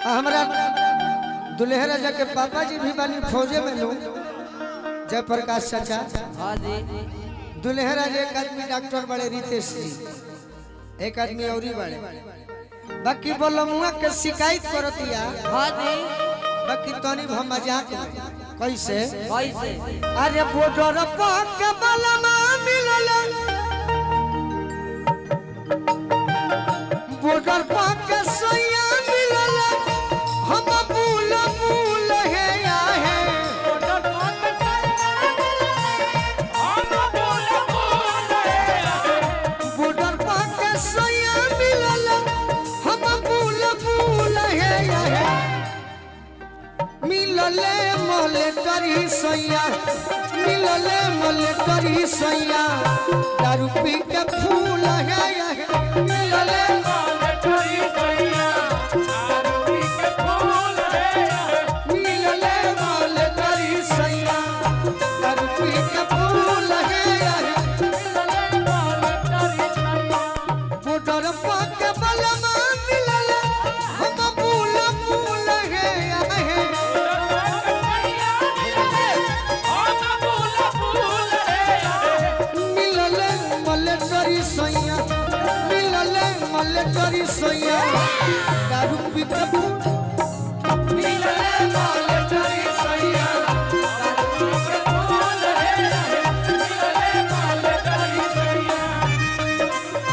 हमारा दुल्हे राजा के पापा जी भी बानी फौजे में लोग जयप्रकाश चाचा। हाँ जी। दुल्हे राजा एक आदमी डॉक्टर बड़े रितेश जी, एक आदमी औरी बड़े, बाकी बोलमुआ के शिकायत करतिया। हाँ जी। बाकी तनी हम मजाक कैसे कैसे? अरे बॉर्डर पर के बलमा मिलल, बॉर्डर पर के सैया मिलल, हम भूल भूल है या है बॉर्डर पर के सैया मिलल, हम भूल भूल है या है मिलले मोले करी सैया, मिलले मोले करी सैया, दारू पी के फूल है या है मिलले मोले करी सैया, दारू पी के फूल है या है मिलले मोले करी सैया, दारू पी के फूल है या है मिलले मोले करी सैया, बॉर्डर पर के बलमा मिलले, हम भूल भूल है या है करी सैया, दारू पी के मिलले मोले करी सैया, दारू पी के फूल है मिलले मोले करी सैया।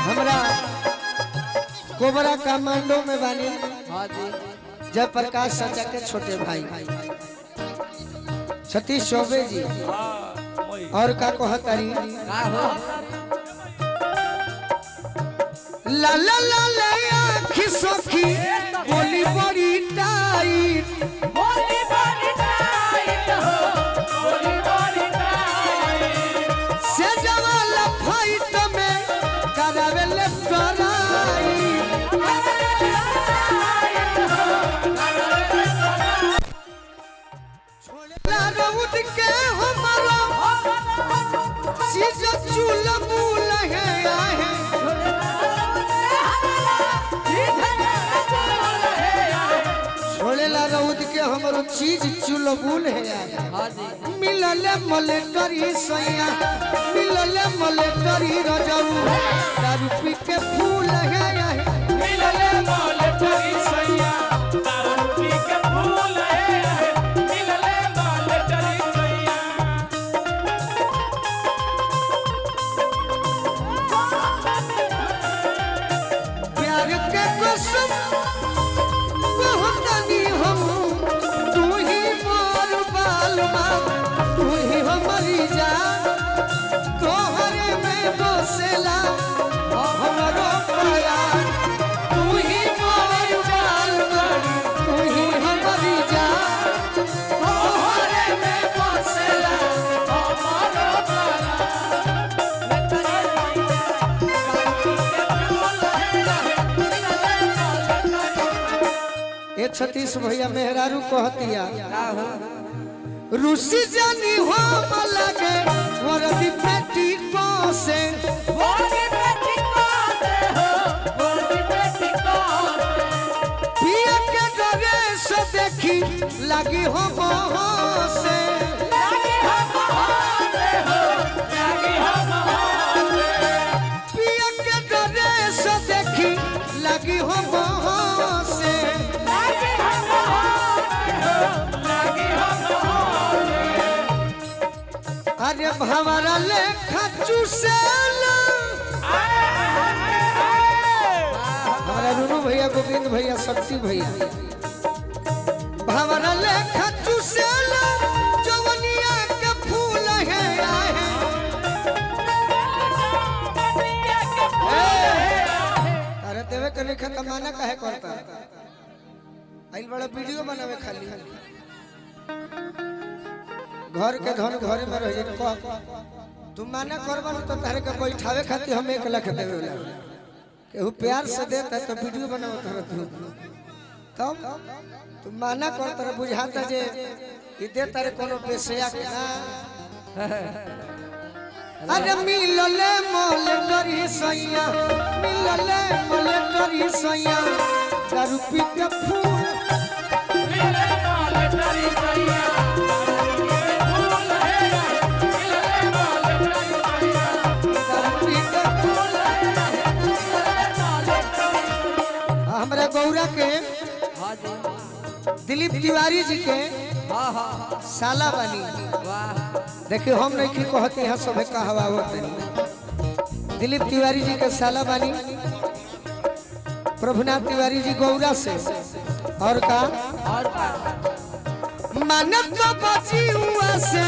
हमरा कोबरा कमांडो में बानी। हाँ जी। जयप्रकाश चाचा के छोटे भाई सतीश चौबे जी और का कहतारी का हो? ला ला ला ले आँखी सखी बोली बड़ी टाइट, बोली बड़ी टाइट हो, बोली बड़ी टाइट। से जवाला फाइट में करावे ले टराइट, छोड़ला रउद के हमारा चीज चूल मूल है आहे, छोड़ेला रउद के हमारो चीज चुलबुल है आहे। हाँ जी। मिलले मोले करी सैया, मिलले मोले करी रजऊ, दारू पी के फूल है आहे मिलले मोले करी सैया, दारू पी के फूल है आहे मिलले मोले करी सैया। प्यार के कसम बहुतनी हम, तू ही मोर बालमा, तू ही हमारी जान, तोहरे में बसेला हमरो प्यार, तू ही मोर बालमा, तू ही हमारी जान, तोहरे में बसेला हमरो प्यार। ए सतीश भैया मेहरारू कहतिया का हो? रूसी जानी हो लगे वरदी पेटी को से, बोली बेटी कोते हो, बोली बेटी कोते। पिया के डरे से देखी लगी हो मोह से, लगी हो बहाने हो, लगी हो बहाने। पिया के डरे से देखी लगी हो मोह से, लगी हो बहाने हो, लगी हो बहाने। अरे भंवरा लेखा चूसेला, हमारा रूनू भैया, गोविंद भैया, शक्ति भैया, भंवरा लेखा चूसेला, जवनिया के फूल है आहे। अरे देवे के लेखा कमाना काहे करता, आइल बड़ा वीडियो बनावे खाली, घर के धन घरे में रह जाए। तू माना करबा तो तारे के बैठावे खातिर हम 1 लाख देवे वाला, केहू प्यार से देता तो वीडियो बनावत रहत हूं, तब तू माना कर तर बुझाता जे ई दे तारे कोनो पेशया के ना। अरे मिलले मोले करी सैया, मिलले मोले करी सैया, दारू पी के फूल हाँ जी दिलीप तिवारी जी के हाँ हाँ साला बनी। वाह देखिए हम नहीं की कहते यहाँ सब कहावत दिलीप तिवारी जी के साला बनी। प्रभुनाथ तिवारी जी गौरा से और का और मानव तो बची हुआ से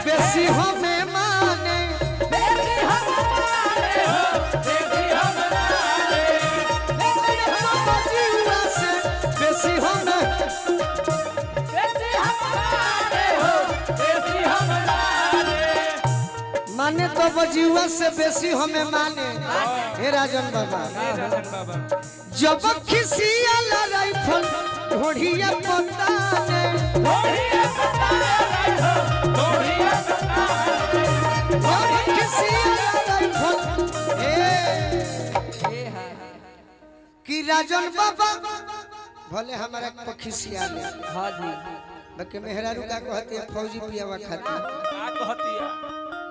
बेसी हमें माने बची हुआ से बेसी हमें माने तो बजीवा से बेसी हमें माने। हे राजन बाबा जब खिसिया राइफल ढोढ़िया पताने खिसिया राइफल कि राजन बाबा भले हमारा खिसिया ले हाँ जी बाकी मेहरारू का कहते हैं फौजी पियावा खाती कहतिया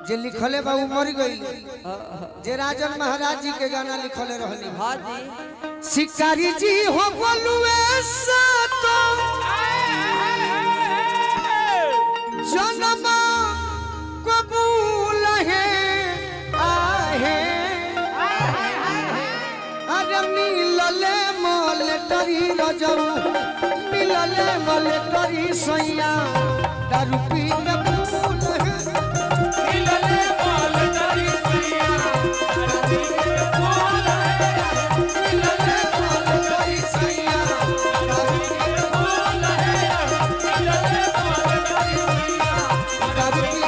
जे लिखले बा मर गई जे राजन महाराज जी के गाना लिखले रहनी। हाँ जी शिकारी जी हो बोलुए सातो जन्म कबूल है आहे अरे मिलले मोल तरी रजऊ मिलले मोल तरी सैया दारू पी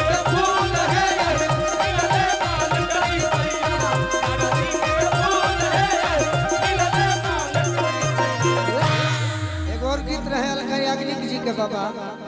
के फूल है एक और गीत रहे अलका याग्निक जी के बाबा